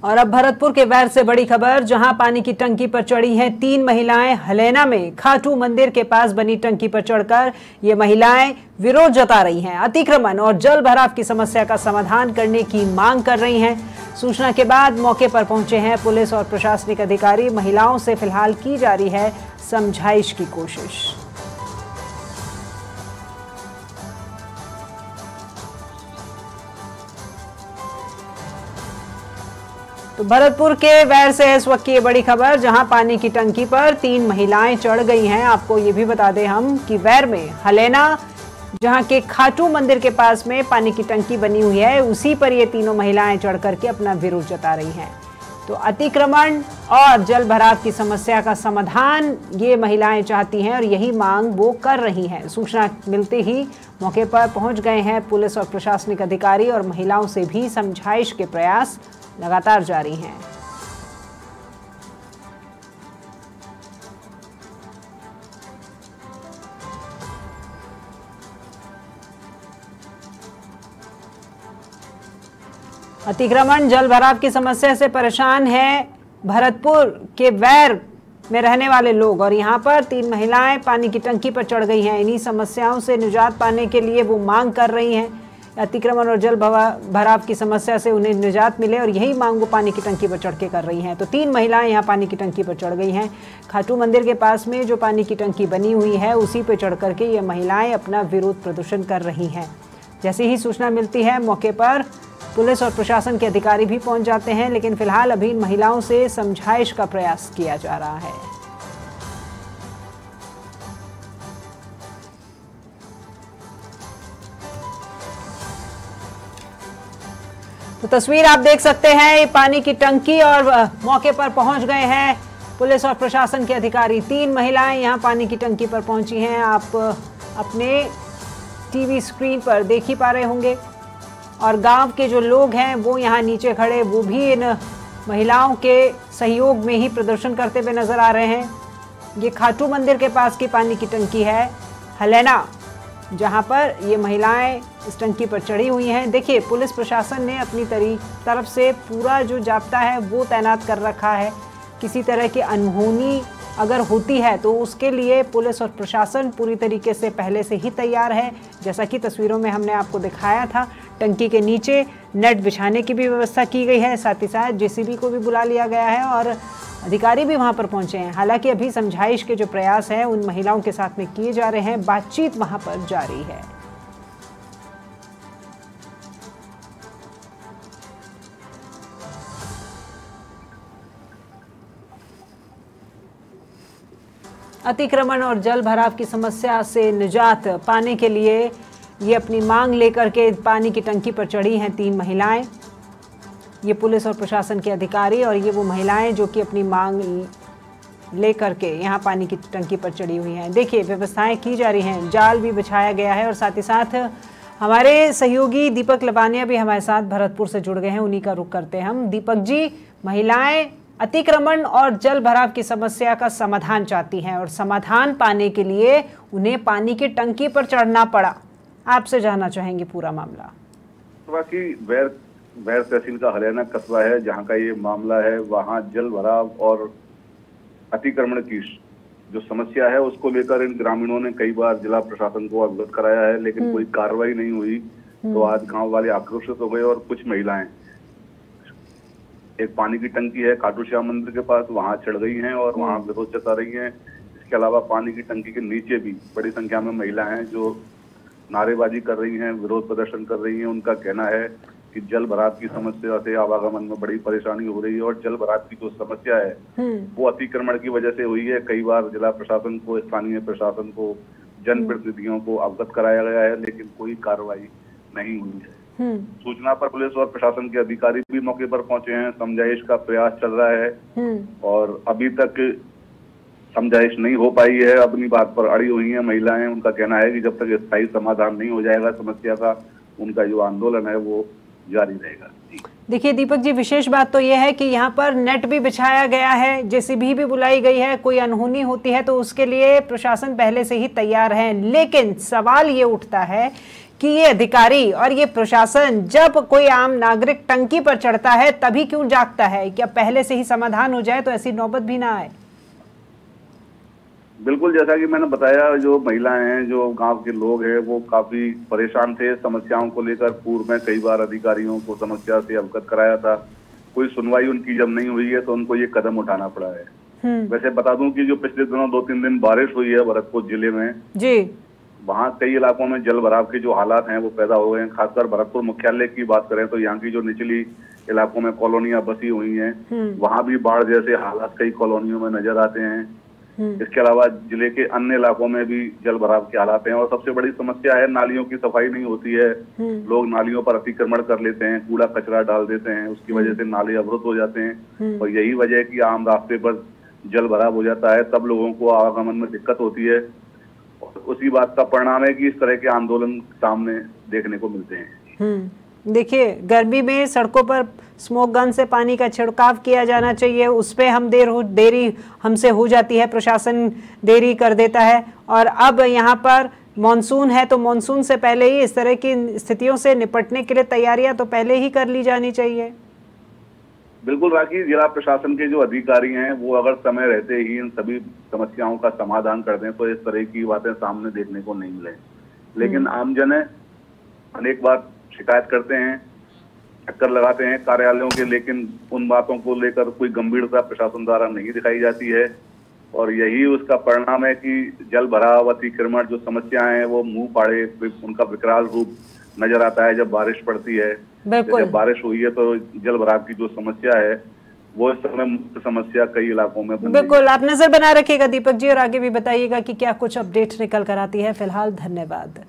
और अब भरतपुर के वैर से बड़ी खबर, जहां पानी की टंकी पर चढ़ी हैं 3 महिलाएं। हलैना में खाटू मंदिर के पास बनी टंकी पर चढ़कर ये महिलाएं विरोध जता रही हैं। अतिक्रमण और जल भराव की समस्या का समाधान करने की मांग कर रही हैं। सूचना के बाद मौके पर पहुंचे हैं पुलिस और प्रशासनिक अधिकारी। महिलाओं से फिलहाल की जा रही है समझाइश की कोशिश। तो भरतपुर के वैर से इस वक्त की बड़ी खबर, जहां पानी की टंकी पर 3 महिलाएं चढ़ गई हैं। आपको ये भी बता दें हम कि वैर में हलैना, जहां के खाटू मंदिर के पास में पानी की टंकी बनी हुई है, उसी पर ये तीनों महिलाएं चढ़ करके अपना विरोध जता रही हैं। तो अतिक्रमण और जल भराव की समस्या का समाधान ये महिलाएं चाहती हैं और यही मांग वो कर रही हैं। सूचना मिलते ही मौके पर पहुंच गए हैं पुलिस और प्रशासनिक अधिकारी और महिलाओं से भी समझाइश के प्रयास लगातार जारी हैं। अतिक्रमण जल भराव की समस्या से परेशान है भरतपुर के वैर में रहने वाले लोग, और यहाँ पर 3 महिलाएं पानी की टंकी पर चढ़ गई हैं। इन्हीं समस्याओं से निजात पाने के लिए वो मांग कर रही हैं। अतिक्रमण और जल भराव की समस्या से उन्हें निजात मिले और यही मांग वो पानी की टंकी पर चढ़ के कर रही हैं। तो 3 महिलाएं यहाँ पानी की टंकी पर चढ़ गई हैं। खाटू मंदिर के पास में जो पानी की टंकी बनी हुई है, उसी पर चढ़ करके ये महिलाएं अपना विरोध प्रदर्शन कर रही हैं। जैसे ही सूचना मिलती है मौके पर पुलिस और प्रशासन के अधिकारी भी पहुंच जाते हैं, लेकिन फिलहाल अभी इन महिलाओं से समझाइश का प्रयास किया जा रहा है। तो तस्वीर आप देख सकते हैं, ये पानी की टंकी और मौके पर पहुंच गए हैं पुलिस और प्रशासन के अधिकारी। 3 महिलाएं यहां पानी की टंकी पर पहुंची हैं। आप अपने टीवी स्क्रीन पर देख ही पा रहे होंगे। और गांव के जो लोग हैं वो यहां नीचे खड़े, वो भी इन महिलाओं के सहयोग में ही प्रदर्शन करते हुए नजर आ रहे हैं। ये खाटू मंदिर के पास की पानी की टंकी है हलैना, जहां पर ये महिलाएं इस टंकी पर चढ़ी हुई हैं। देखिए, पुलिस प्रशासन ने अपनी तरफ से पूरा जो जाब्ता है वो तैनात कर रखा है। किसी तरह की अनहोनी अगर होती है तो उसके लिए पुलिस और प्रशासन पूरी तरीके से पहले से ही तैयार है। जैसा कि तस्वीरों में हमने आपको दिखाया था, टंकी के नीचे नेट बिछाने की भी व्यवस्था की गई है। साथ ही साथ जेसीबी को भी बुला लिया गया है और अधिकारी भी वहां पर पहुंचे हैं। हालांकि अभी समझाइश के जो प्रयास हैं उन महिलाओं के साथ में किए जा रहे हैं। बातचीत वहां पर जारी है। अतिक्रमण और जल भराव की समस्या से निजात पाने के लिए ये अपनी मांग लेकर के पानी की टंकी पर चढ़ी हैं 3 महिलाएं। ये पुलिस और प्रशासन के अधिकारी और ये वो महिलाएं जो कि अपनी मांग लेकर के यहाँ पानी की टंकी पर चढ़ी हुई हैं। देखिए, व्यवस्थाएं की जा रही हैं, जाल भी बिछाया गया है। और साथ ही साथ हमारे सहयोगी दीपक लबानिया भी हमारे साथ भरतपुर से जुड़ गए हैं, उन्हीं का रुख करते हैं हम। दीपक जी, महिलाएं अतिक्रमण और जल भराव की समस्या का समाधान चाहती हैं और समाधान पाने के लिए उन्हें पानी की टंकी पर चढ़ना पड़ा। आपसे जानना चाहेंगे पूरा मामला। बाकी वैर तहसील का हलैना कस्बा है जहां का ये मामला है। वहां जल भराव और अतिक्रमण की जो समस्या है उसको लेकर इन ग्रामीणों ने कई बार जिला प्रशासन को अवगत कराया है, लेकिन कोई कार्रवाई नहीं हुई। तो आज गांव वाले आक्रोशित हो गए और कुछ महिलाएं, एक पानी की टंकी है खाटू श्याम मंदिर के पास, वहां चढ़ गई हैं और वहां विरोध जता रही हैं। इसके अलावा पानी की टंकी के नीचे भी बड़ी संख्या में महिला हैं जो नारेबाजी कर रही हैं, विरोध प्रदर्शन कर रही हैं। उनका कहना है कि जल भराव की समस्या से आवागमन में बड़ी परेशानी हो रही है और जल भराव की जो समस्या है वो अतिक्रमण की वजह से हुई है। कई बार जिला प्रशासन को, स्थानीय प्रशासन को, जनप्रतिनिधियों को अवगत कराया गया है, लेकिन कोई कार्रवाई नहीं हुई है। सूचना पर पुलिस और प्रशासन के अधिकारी भी मौके पर पहुंचे हैं। समझाइश का प्रयास चल रहा है और अभी तक समझाइश नहीं हो पाई है। अपनी बात पर अड़ी हुई हैं महिलाएं। उनका कहना है कि जब तक स्थायी समाधान नहीं हो जाएगा समस्या का, उनका जो आंदोलन है वो जारी रहेगा। देखिए दीपक जी, विशेष बात तो यह है कि यहाँ पर नेट भी बिछाया गया है, जेसीबी भी बुलाई गई है। कोई अनहोनी होती है तो उसके लिए प्रशासन पहले से ही तैयार है। लेकिन सवाल ये उठता है कि ये अधिकारी और ये प्रशासन जब कोई आम नागरिक टंकी पर चढ़ता है तभी क्यों जागता है? क्या पहले से ही समाधान हो जाए तो ऐसी नौबत भी ना आए? बिल्कुल, जैसा कि मैंने बताया, जो महिलाएं हैं, जो गांव के लोग हैं, वो काफी परेशान थे समस्याओं को लेकर। पूर्व में कई बार अधिकारियों को समस्या से अवगत कराया था, कोई सुनवाई उनकी जब नहीं हुई है तो उनको ये कदम उठाना पड़ा है। वैसे बता दूं कि जो पिछले दिनों 2-3 दिन बारिश हुई है भरतपुर जिले में जी, वहाँ कई इलाकों में जल भराव के जो हालात हैं वो पैदा हो गए हैं। खासकर भरतपुर मुख्यालय की बात करें तो यहाँ की जो निचली इलाकों में कॉलोनियां बसी हुई हैं, वहाँ भी बाढ़ जैसे हालात कई कॉलोनियों में नजर आते हैं। इसके अलावा जिले के अन्य इलाकों में भी जल भराव के हालात हैं। और सबसे बड़ी समस्या है, नालियों की सफाई नहीं होती है। लोग नालियों पर अतिक्रमण कर लेते हैं, कूड़ा कचरा डाल देते हैं, उसकी वजह से नाले अवरुद्ध हो जाते हैं। और यही वजह है कि आम रास्ते पर जल भराव हो जाता है, तब लोगों को आवागमन में दिक्कत होती है। और उसी बात का परिणाम है कि इस तरह के आंदोलन सामने देखने को मिलते हैं। देखिए, गर्मी में सड़कों पर स्मोक गन से पानी का छिड़काव किया जाना चाहिए, उस पे हम देरी हमसे हो जाती है, प्रशासन देरी कर देता है। और अब यहाँ पर मॉनसून है तो मॉनसून से पहले ही इस तरह की स्थितियों से निपटने के लिए तैयारियां तो पहले ही कर ली जानी चाहिए। बिल्कुल राखी, जिला प्रशासन के जो अधिकारी हैं वो अगर समय रहते ही इन सभी समस्याओं का समाधान कर दें तो इस तरह की बातें सामने देखने को नहीं मिले। लेकिन आमजन अनेक बार शिकायत करते हैं, चक्कर लगाते हैं कार्यालयों के, लेकिन उन बातों को लेकर कोई गंभीरता प्रशासन द्वारा नहीं दिखाई जाती है। और यही उसका परिणाम है कि जल भराव, अतिक्रमण जो समस्याएं हैं वो मुंह फाड़े उनका विकराल रूप नजर आता है जब बारिश पड़ती है। जब बारिश हुई है तो जल भराव की जो समस्या है वो इस समय मुख्य समस्या कई इलाकों में। बिल्कुल, आप नजर बना रखिएगा दीपक जी, और आगे भी बताइएगा कि क्या कुछ अपडेट निकल कर आती है। फिलहाल धन्यवाद।